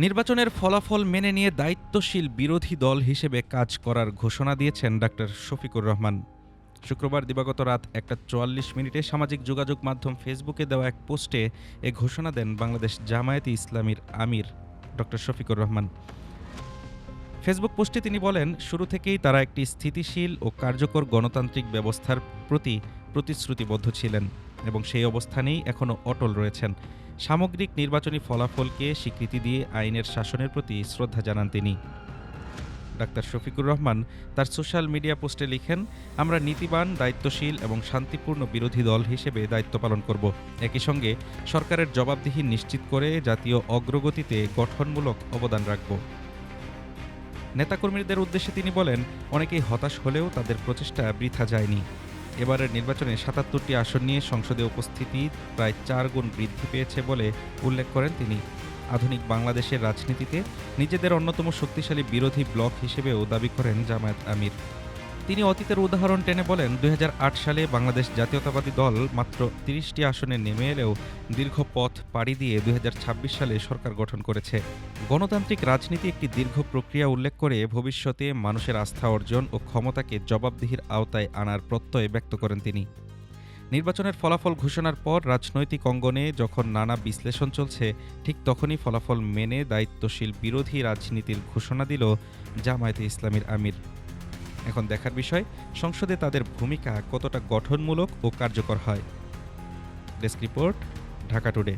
নির্বাচনের ফলাফল মেনে নিয়ে দায়িত্বশীল বিরোধী দল হিসেবে কাজ করার ঘোষণা দিয়েছেন ডাক্তার শফিকুর রহমান। শুক্রবার দিবাগত রাত 1:44 সামাজিক যোগাযোগ মাধ্যম ফেসবুকে দেওয়া এক পোস্টে এ ঘোষণা দেন বাংলাদেশ জামায়াতে ইসলামীর আমির ডক্টর শফিকুর রহমান। ফেসবুক পোস্টে তিনি বলেন, শুরু থেকেই তারা একটি স্থিতিশীল ও কার্যকর গণতান্ত্রিক ব্যবস্থার প্রতি প্রতিশ্রুতিবদ্ধ ছিলেন এবং সেই অবস্থানেই এখনও অটল রয়েছেন। সামগ্রিক নির্বাচনী ফলাফলকে স্বীকৃতি দিয়ে আইনের শাসনের প্রতি শ্রদ্ধা জানান তিনি। ডাক্তার শফিকুর রহমান তার সোশ্যাল মিডিয়া পোস্টে লিখেন, আমরা নীতিবান, দায়িত্বশীল এবং শান্তিপূর্ণ বিরোধী দল হিসেবে দায়িত্ব পালন করব। একই সঙ্গে সরকারের জবাবদিহি নিশ্চিত করে জাতীয় অগ্রগতিতে গঠনমূলক অবদান রাখব। নেতাকর্মীদের উদ্দেশ্যে তিনি বলেন, অনেকেই হতাশ হলেও তাদের প্রচেষ্টা বৃথা যায়নি। এবারের নির্বাচনে ৭৭টি আসন নিয়ে সংসদে উপস্থিতি প্রায় ৪ গুণ বৃদ্ধি পেয়েছে বলে উল্লেখ করেন তিনি। আধুনিক বাংলাদেশের রাজনীতিতে নিজেদের অন্যতম শক্তিশালী বিরোধী ব্লক হিসেবেও দাবি করেন জামায়াত আমির। তিনি অতীতের উদাহরণ টেনে বলেন, ২০০৮ সালে বাংলাদেশ জাতীয়তাবাদী দল মাত্র ৩০টি আসনে নেমে এলেও দীর্ঘ পথ পাড়ি দিয়ে ২০২৬ সালে সরকার গঠন করেছে। গণতান্ত্রিক রাজনীতি একটি দীর্ঘ প্রক্রিয়া উল্লেখ করে ভবিষ্যতে মানুষের আস্থা অর্জন ও ক্ষমতাকে জবাবদিহির আওতায় আনার প্রত্যয় ব্যক্ত করেন তিনি। নির্বাচনের ফলাফল ঘোষণার পর রাজনৈতিক অঙ্গনে যখন নানা বিশ্লেষণ চলছে, ঠিক তখনই ফলাফল মেনে দায়িত্বশীল বিরোধী রাজনীতির ঘোষণা দিল জামায়াতে ইসলামীর আমির। এখন দেখার বিষয়, সংসদে তাদের ভূমিকা কতটা গঠনমূলক ও কার্যকর হয়। Desk report, Dhaka today.